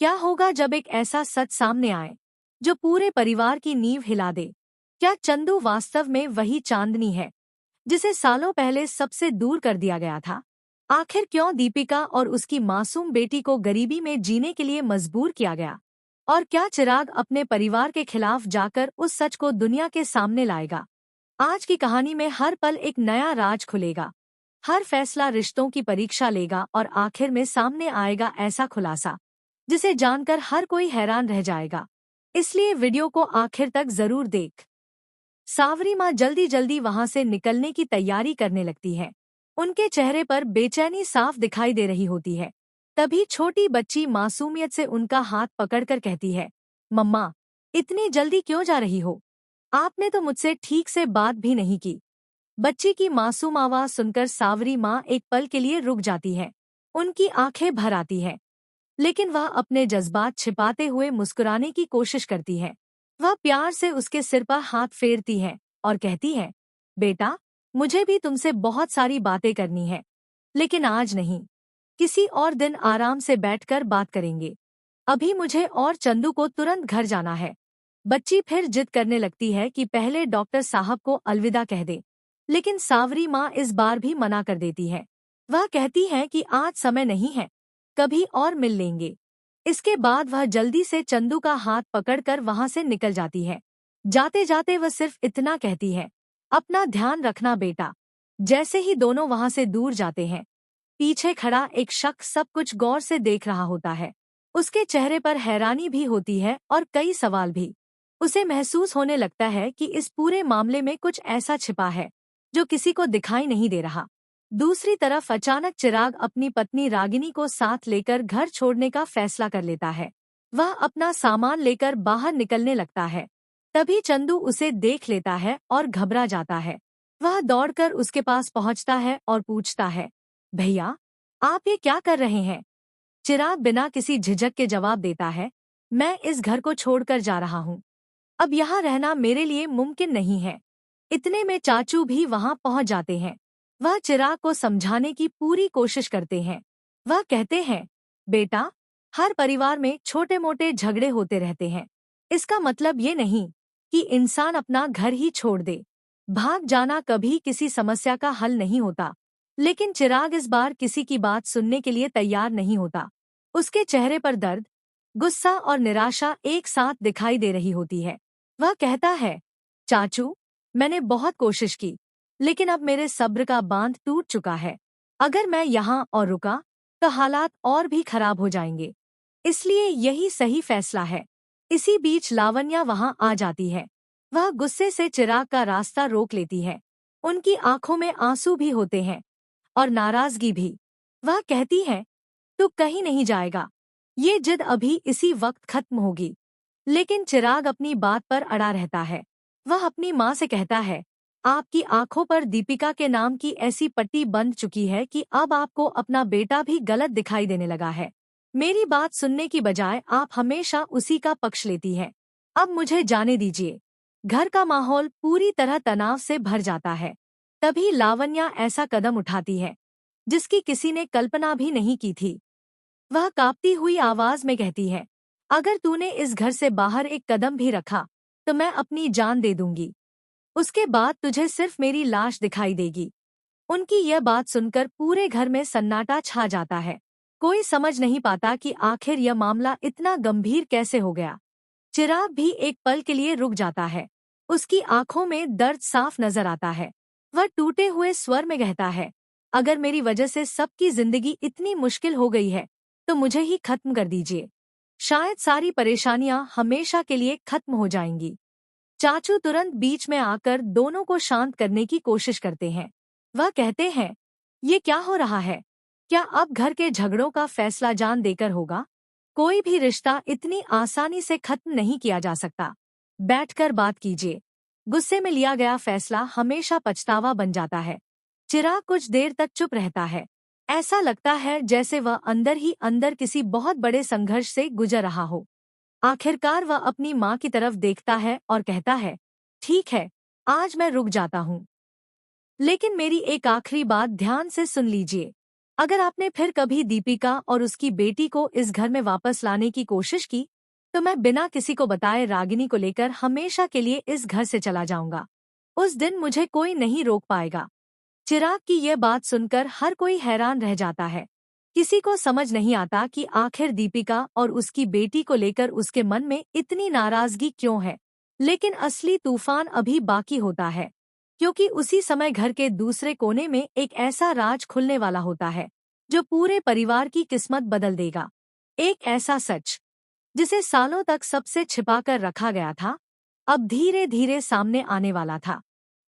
क्या होगा जब एक ऐसा सच सामने आए जो पूरे परिवार की नींव हिला दे? क्या चंदू वास्तव में वही चांदनी है जिसे सालों पहले सबसे दूर कर दिया गया था? आखिर क्यों दीपिका और उसकी मासूम बेटी को गरीबी में जीने के लिए मजबूर किया गया? और क्या चिराग अपने परिवार के खिलाफ जाकर उस सच को दुनिया के सामने लाएगा? आज की कहानी में हर पल एक नया राज खुलेगा। हर फैसला रिश्तों की परीक्षा लेगा और आखिर में सामने आएगा ऐसा खुलासा जिसे जानकर हर कोई हैरान रह जाएगा। इसलिए वीडियो को आखिर तक जरूर देख। सावरी माँ जल्दी जल्दी वहां से निकलने की तैयारी करने लगती है। उनके चेहरे पर बेचैनी साफ दिखाई दे रही होती है। तभी छोटी बच्ची मासूमियत से उनका हाथ पकड़कर कहती है, मम्मा, इतनी जल्दी क्यों जा रही हो? आपने तो मुझसे ठीक से बात भी नहीं की। बच्ची की मासूम आवाज सुनकर सावरी माँ एक पल के लिए रुक जाती है। उनकी आंखें भर आती है, लेकिन वह अपने जज्बात छिपाते हुए मुस्कुराने की कोशिश करती है। वह प्यार से उसके सिर पर हाथ फेरती है और कहती है, बेटा, मुझे भी तुमसे बहुत सारी बातें करनी है, लेकिन आज नहीं। किसी और दिन आराम से बैठकर बात करेंगे। अभी मुझे और चंदू को तुरंत घर जाना है। बच्ची फिर जिद करने लगती है कि पहले डॉक्टर साहब को अलविदा कह दे, लेकिन सावरी माँ इस बार भी मना कर देती है। वह कहती है कि आज समय नहीं है, कभी और मिल लेंगे। इसके बाद वह जल्दी से चंदू का हाथ पकड़कर वहां से निकल जाती है। जाते जाते वह सिर्फ इतना कहती है, अपना ध्यान रखना बेटा। जैसे ही दोनों वहां से दूर जाते हैं, पीछे खड़ा एक शख्स सब कुछ गौर से देख रहा होता है। उसके चेहरे पर हैरानी भी होती है और कई सवाल भी। उसे महसूस होने लगता है कि इस पूरे मामले में कुछ ऐसा छिपा है जो किसी को दिखाई नहीं दे रहा। दूसरी तरफ अचानक चिराग अपनी पत्नी रागिनी को साथ लेकर घर छोड़ने का फैसला कर लेता है। वह अपना सामान लेकर बाहर निकलने लगता है। तभी चंदू उसे देख लेता है और घबरा जाता है। वह दौड़कर उसके पास पहुंचता है और पूछता है, भैया, आप ये क्या कर रहे हैं? चिराग बिना किसी झिझक के जवाब देता है, मैं इस घर को छोड़कर जा रहा हूँ। अब यहाँ रहना मेरे लिए मुमकिन नहीं है। इतने में चाचू भी वहां पहुंच जाते हैं। वह चिराग को समझाने की पूरी कोशिश करते हैं। वह कहते हैं, बेटा, हर परिवार में छोटे मोटे झगड़े होते रहते हैं। इसका मतलब ये नहीं कि इंसान अपना घर ही छोड़ दे। भाग जाना कभी किसी समस्या का हल नहीं होता। लेकिन चिराग इस बार किसी की बात सुनने के लिए तैयार नहीं होता। उसके चेहरे पर दर्द, गुस्सा और निराशा एक साथ दिखाई दे रही होती है। वह कहता है, चाचू, मैंने बहुत कोशिश की, लेकिन अब मेरे सब्र का बांध टूट चुका है। अगर मैं यहाँ और रुका तो हालात और भी खराब हो जाएंगे। इसलिए यही सही फैसला है। इसी बीच लावण्या वहाँ आ जाती है। वह गुस्से से चिराग का रास्ता रोक लेती है। उनकी आंखों में आंसू भी होते हैं और नाराजगी भी। वह कहती है, तू कहीं नहीं जाएगा। ये जिद अभी इसी वक्त खत्म होगी। लेकिन चिराग अपनी बात पर अड़ा रहता है। वह अपनी माँ से कहता है, आपकी आंखों पर दीपिका के नाम की ऐसी पट्टी बंध चुकी है कि अब आपको अपना बेटा भी गलत दिखाई देने लगा है। मेरी बात सुनने की बजाय आप हमेशा उसी का पक्ष लेती हैं। अब मुझे जाने दीजिए। घर का माहौल पूरी तरह तनाव से भर जाता है। तभी लावण्या ऐसा कदम उठाती है जिसकी किसी ने कल्पना भी नहीं की थी। वह कांपती हुई आवाज में कहती है, अगर तूने इस घर से बाहर एक कदम भी रखा तो मैं अपनी जान दे दूंगी। उसके बाद तुझे सिर्फ मेरी लाश दिखाई देगी। उनकी यह बात सुनकर पूरे घर में सन्नाटा छा जाता है। कोई समझ नहीं पाता कि आखिर यह मामला इतना गंभीर कैसे हो गया। चिराग भी एक पल के लिए रुक जाता है। उसकी आंखों में दर्द साफ नजर आता है। वह टूटे हुए स्वर में कहता है, अगर मेरी वजह से सबकी जिंदगी इतनी मुश्किल हो गई है तो मुझे ही खत्म कर दीजिए। शायद सारी परेशानियां हमेशा के लिए खत्म हो जाएंगी। चाचू तुरंत बीच में आकर दोनों को शांत करने की कोशिश करते हैं। वह कहते हैं, ये क्या हो रहा है? क्या अब घर के झगड़ों का फैसला जान देकर होगा? कोई भी रिश्ता इतनी आसानी से खत्म नहीं किया जा सकता। बैठकर बात कीजिए। गुस्से में लिया गया फैसला हमेशा पछतावा बन जाता है। चिराग कुछ देर तक चुप रहता है। ऐसा लगता है जैसे वह अंदर ही अंदर किसी बहुत बड़े संघर्ष से गुजर रहा हो। आखिरकार वह अपनी माँ की तरफ देखता है और कहता है, ठीक है, आज मैं रुक जाता हूँ। लेकिन मेरी एक आखिरी बात ध्यान से सुन लीजिए। अगर आपने फिर कभी दीपिका और उसकी बेटी को इस घर में वापस लाने की कोशिश की, तो मैं बिना किसी को बताए रागिनी को लेकर हमेशा के लिए इस घर से चला जाऊंगा। उस दिन मुझे कोई नहीं रोक पाएगा। चिराग की यह बात सुनकर हर कोई हैरान रह जाता है। किसी को समझ नहीं आता कि आखिर दीपिका और उसकी बेटी को लेकर उसके मन में इतनी नाराजगी क्यों है। लेकिन असली तूफान अभी बाकी होता है, क्योंकि उसी समय घर के दूसरे कोने में एक ऐसा राज खुलने वाला होता है जो पूरे परिवार की किस्मत बदल देगा। एक ऐसा सच जिसे सालों तक सबसे छिपाकर रखा गया था, अब धीरे धीरे सामने आने वाला था।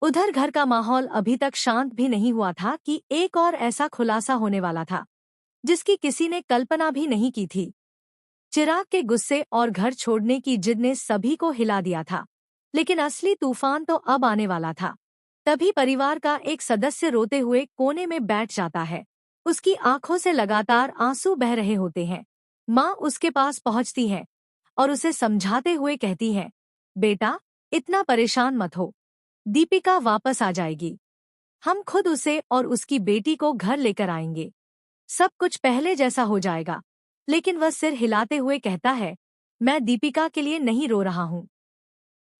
उधर घर का माहौल अभी तक शांत भी नहीं हुआ था कि एक और ऐसा खुलासा होने वाला था जिसकी किसी ने कल्पना भी नहीं की थी। चिराग के गुस्से और घर छोड़ने की जिद ने सभी को हिला दिया था, लेकिन असली तूफान तो अब आने वाला था। तभी परिवार का एक सदस्य रोते हुए कोने में बैठ जाता है। उसकी आंखों से लगातार आंसू बह रहे होते हैं। माँ उसके पास पहुंचती है और उसे समझाते हुए कहती है, बेटा, इतना परेशान मत हो। दीपिका वापस आ जाएगी। हम खुद उसे और उसकी बेटी को घर लेकर आएंगे। सब कुछ पहले जैसा हो जाएगा। लेकिन वह सिर हिलाते हुए कहता है, मैं दीपिका के लिए नहीं रो रहा हूँ।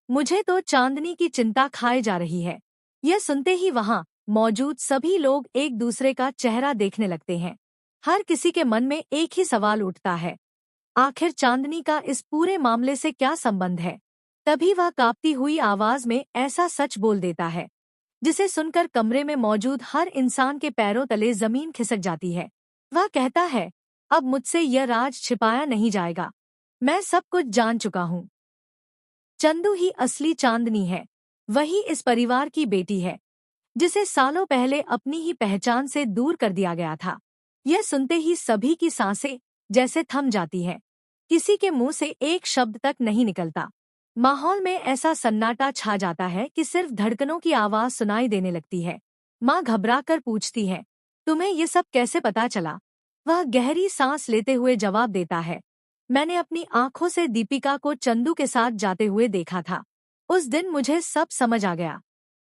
मुझे तो चांदनी की चिंता खाए जा रही है। यह सुनते ही वहां मौजूद सभी लोग एक दूसरे का चेहरा देखने लगते हैं। हर किसी के मन में एक ही सवाल उठता है, आखिर चांदनी का इस पूरे मामले से क्या संबंध है। तभी वह कांपती हुई आवाज में ऐसा सच बोल देता है जिसे सुनकर कमरे में मौजूद हर इंसान के पैरों तले जमीन खिसक जाती है। वह कहता है, अब मुझसे यह राज छिपाया नहीं जाएगा। मैं सब कुछ जान चुका हूँ। चंदू ही असली चांदनी है। वही इस परिवार की बेटी है जिसे सालों पहले अपनी ही पहचान से दूर कर दिया गया था। यह सुनते ही सभी की सांसें जैसे थम जाती है। किसी के मुंह से एक शब्द तक नहीं निकलता। माहौल में ऐसा सन्नाटा छा जाता है कि सिर्फ धड़कनों की आवाज सुनाई देने लगती है। माँ घबराकर पूछती है, तुम्हें ये सब कैसे पता चला? वह गहरी सांस लेते हुए जवाब देता है, मैंने अपनी आंखों से दीपिका को चंदू के साथ जाते हुए देखा था। उस दिन मुझे सब समझ आ गया।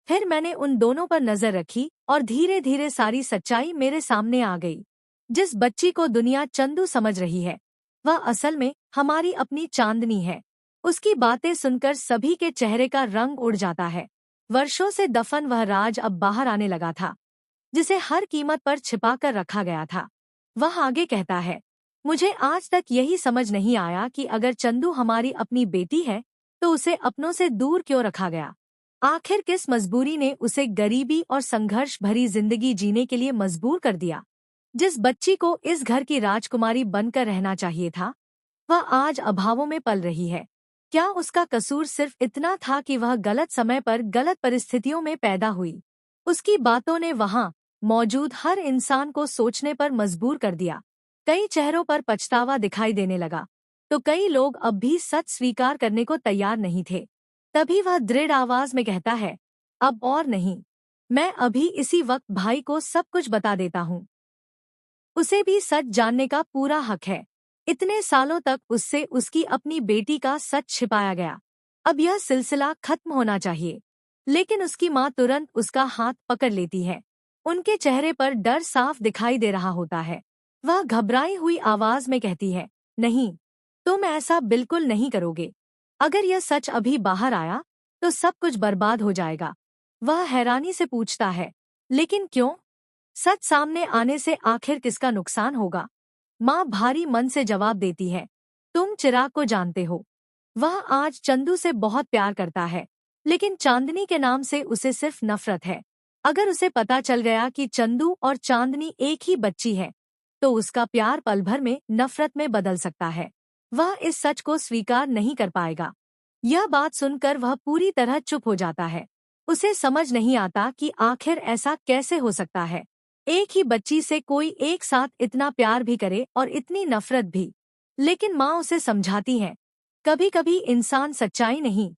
फिर मैंने उन दोनों पर नजर रखी और धीरे धीरे सारी सच्चाई मेरे सामने आ गई। जिस बच्ची को दुनिया चंदू समझ रही है, वह असल में हमारी अपनी चांदनी है। उसकी बातें सुनकर सभी के चेहरे का रंग उड़ जाता है। वर्षों से दफन वह राज अब बाहर आने लगा था, जिसे हर कीमत पर छिपा कर रखा गया था। वह आगे कहता है, मुझे आज तक यही समझ नहीं आया कि अगर चंदू हमारी अपनी बेटी है तो उसे अपनों से दूर क्यों रखा गया। आखिर किस मजबूरी ने उसे गरीबी और संघर्ष भरी जिंदगी जीने के लिए मजबूर कर दिया। जिस बच्ची को इस घर की राजकुमारी बनकर रहना चाहिए था, वह आज अभावों में पल रही है। क्या उसका कसूर सिर्फ इतना था कि वह गलत समय पर गलत परिस्थितियों में पैदा हुई? उसकी बातों ने वहां मौजूद हर इंसान को सोचने पर मजबूर कर दिया। कई चेहरों पर पछतावा दिखाई देने लगा, तो कई लोग अब भी सच स्वीकार करने को तैयार नहीं थे। तभी वह दृढ़ आवाज में कहता है, अब और नहीं। मैं अभी इसी वक्त भाई को सब कुछ बता देता हूँ। उसे भी सच जानने का पूरा हक है। इतने सालों तक उससे उसकी अपनी बेटी का सच छिपाया गया। अब यह सिलसिला खत्म होना चाहिए। लेकिन उसकी माँ तुरंत उसका हाथ पकड़ लेती है। उनके चेहरे पर डर साफ दिखाई दे रहा होता है। वह घबराई हुई आवाज में कहती है, नहीं, तुम ऐसा बिल्कुल नहीं करोगे। अगर यह सच अभी बाहर आया तो सब कुछ बर्बाद हो जाएगा। वह हैरानी से पूछता है, लेकिन क्यों? सच सामने आने से आखिर किसका नुकसान होगा? माँ भारी मन से जवाब देती है, तुम चिराग को जानते हो। वह आज चंदू से बहुत प्यार करता है, लेकिन चांदनी के नाम से उसे सिर्फ नफरत है। अगर उसे पता चल गया कि चंदू और चांदनी एक ही बच्ची है, तो उसका प्यार पल भर में नफरत में बदल सकता है। वह इस सच को स्वीकार नहीं कर पाएगा। यह बात सुनकर वह पूरी तरह चुप हो जाता है। उसे समझ नहीं आता कि आखिर ऐसा कैसे हो सकता है। एक ही बच्ची से कोई एक साथ इतना प्यार भी करे और इतनी नफरत भी। लेकिन माँ उसे समझाती है, कभी कभी इंसान सच्चाई नहीं,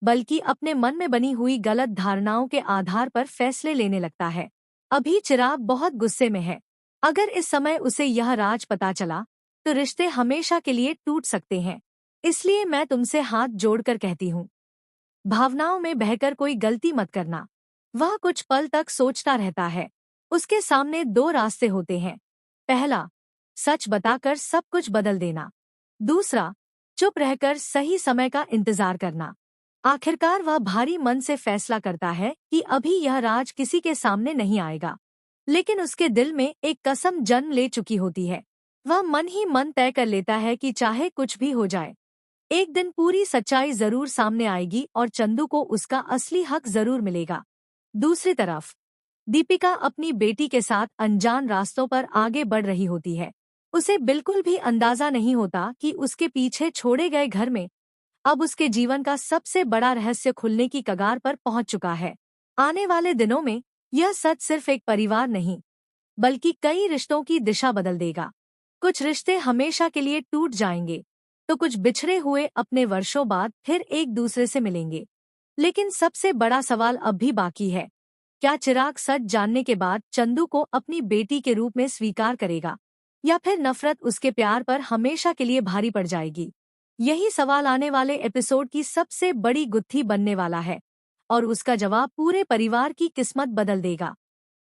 बल्कि अपने मन में बनी हुई गलत धारणाओं के आधार पर फैसले लेने लगता है। अभी चिराग बहुत गुस्से में है। अगर इस समय उसे यह राज पता चला तो रिश्ते हमेशा के लिए टूट सकते हैं। इसलिए मैं तुमसे हाथ जोड़कर कहती हूँ, भावनाओं में बहकर कोई गलती मत करना। वह कुछ पल तक सोचता रहता है। उसके सामने दो रास्ते होते हैं, पहला, सच बताकर सब कुछ बदल देना। दूसरा, चुप रहकर सही समय का इंतजार करना। आखिरकार वह भारी मन से फैसला करता है कि अभी यह राज किसी के सामने नहीं आएगा, लेकिन उसके दिल में एक कसम जन्म ले चुकी होती है। वह मन ही मन तय कर लेता है कि चाहे कुछ भी हो जाए, एक दिन पूरी सच्चाई जरूर सामने आएगी और चंदू को उसका असली हक जरूर मिलेगा। दूसरी तरफ दीपिका अपनी बेटी के साथ अनजान रास्तों पर आगे बढ़ रही होती है। उसे बिल्कुल भी अंदाजा नहीं होता कि उसके पीछे छोड़े गए घर में अब उसके जीवन का सबसे बड़ा रहस्य खुलने की कगार पर पहुंच चुका है। आने वाले दिनों में यह सच सिर्फ एक परिवार नहीं, बल्कि कई रिश्तों की दिशा बदल देगा। कुछ रिश्ते हमेशा के लिए टूट जाएंगे, तो कुछ बिछड़े हुए अपने वर्षों बाद फिर एक दूसरे से मिलेंगे। लेकिन सबसे बड़ा सवाल अब भी बाकी है। क्या चिराग सच जानने के बाद चंदू को अपनी बेटी के रूप में स्वीकार करेगा, या फिर नफरत उसके प्यार पर हमेशा के लिए भारी पड़ जाएगी? यही सवाल आने वाले एपिसोड की सबसे बड़ी गुत्थी बनने वाला है, और उसका जवाब पूरे परिवार की किस्मत बदल देगा।